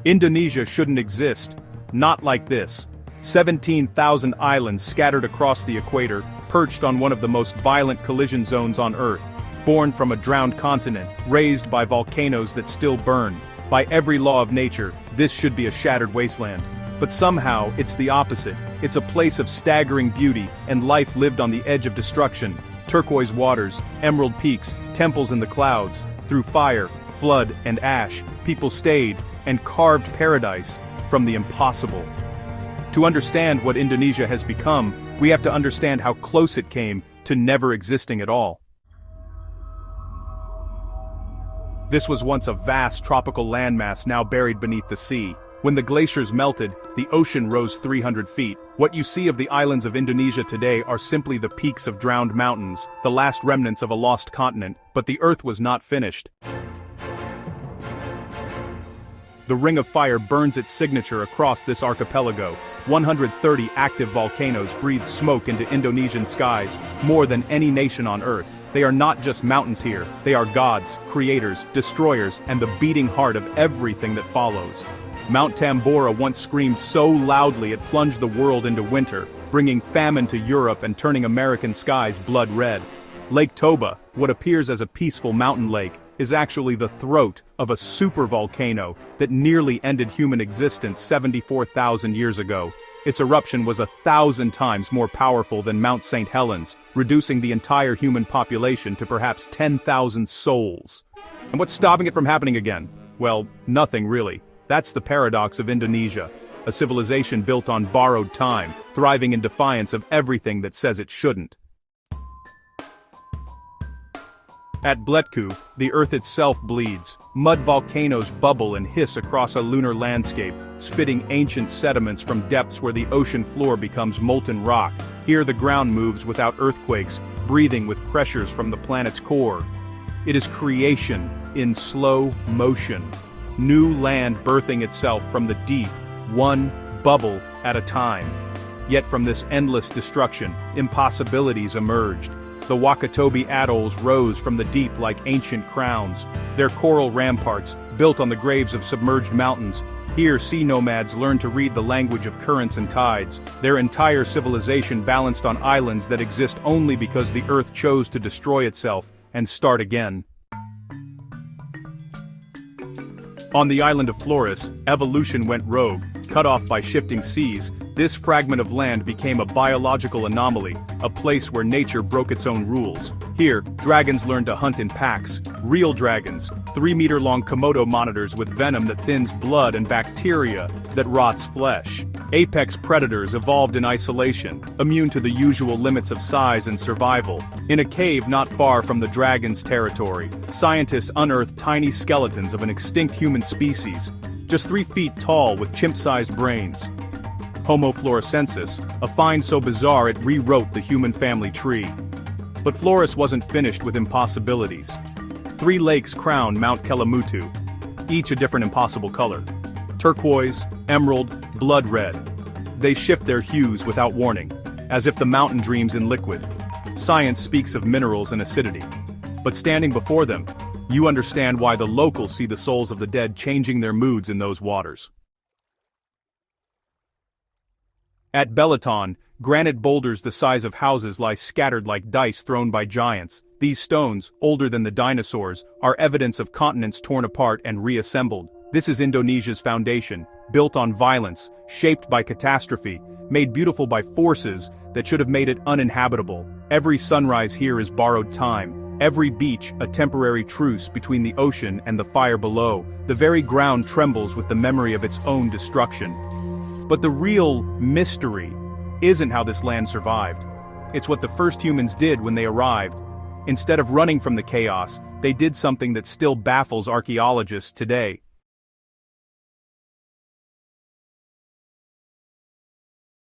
Indonesia shouldn't exist. Not like this. 17,000 islands scattered across the equator, perched on one of the most violent collision zones on Earth. Born from a drowned continent, raised by volcanoes that still burn. By every law of nature, this should be a shattered wasteland. But somehow, it's the opposite. It's a place of staggering beauty, and life lived on the edge of destruction. Turquoise waters, emerald peaks, temples in the clouds. Through fire, flood, and ash, people stayed, and carved paradise from the impossible. To understand what Indonesia has become, we have to understand how close it came to never existing at all. This was once a vast tropical landmass now buried beneath the sea. When the glaciers melted, the ocean rose 300 feet. What you see of the islands of Indonesia today are simply the peaks of drowned mountains, the last remnants of a lost continent, but the Earth was not finished. The Ring of Fire burns its signature across this archipelago. 130 active volcanoes breathe smoke into Indonesian skies, more than any nation on Earth. They are not just mountains here, they are gods, creators, destroyers, and the beating heart of everything that follows. Mount Tambora once screamed so loudly it plunged the world into winter, bringing famine to Europe and turning American skies blood red. Lake Toba, what appears as a peaceful mountain lake, is actually the throat of a supervolcano that nearly ended human existence 74,000 years ago. Its eruption was 1,000 times more powerful than Mount St. Helens, reducing the entire human population to perhaps 10,000 souls. And what's stopping it from happening again? Well, nothing really. That's the paradox of Indonesia. A civilization built on borrowed time, thriving in defiance of everything that says it shouldn't. At Bletku, the Earth itself bleeds. Mud volcanoes bubble and hiss across a lunar landscape, spitting ancient sediments from depths where the ocean floor becomes molten rock. Here the ground moves without earthquakes, breathing with pressures from the planet's core. It is creation in slow motion. New land birthing itself from the deep, one bubble at a time. Yet from this endless destruction, impossibilities emerged. The Wakatobi Atolls rose from the deep like ancient crowns, their coral ramparts, built on the graves of submerged mountains. Here sea nomads learned to read the language of currents and tides, their entire civilization balanced on islands that exist only because the Earth chose to destroy itself and start again. On the island of Flores, evolution went rogue. Cut off by shifting seas, this fragment of land became a biological anomaly, a place where nature broke its own rules. Here, dragons learned to hunt in packs, real dragons, 3-meter-long Komodo monitors with venom that thins blood and bacteria that rots flesh. Apex predators evolved in isolation, immune to the usual limits of size and survival. In a cave not far from the dragon's territory, scientists unearthed tiny skeletons of an extinct human species, just 3 feet tall with chimp-sized brains. Homo floresiensis, a find so bizarre it rewrote the human family tree. But Flores wasn't finished with impossibilities. 3 lakes crown Mount Kelimutu, each a different impossible color. Turquoise, emerald, blood red. They shift their hues without warning, as if the mountain dreams in liquid. Science speaks of minerals and acidity. But standing before them, you understand why the locals see the souls of the dead changing their moods in those waters. At Belaton, granite boulders the size of houses lie scattered like dice thrown by giants. These stones, older than the dinosaurs, are evidence of continents torn apart and reassembled. This is Indonesia's foundation, built on violence, shaped by catastrophe, made beautiful by forces that should have made it uninhabitable. Every sunrise here is borrowed time. Every beach a temporary truce between the ocean and the fire below. The very ground trembles with the memory of its own destruction. But the real mystery isn't how this land survived. It's what the first humans did when they arrived. Instead of running from the chaos, they did something that still baffles archaeologists today.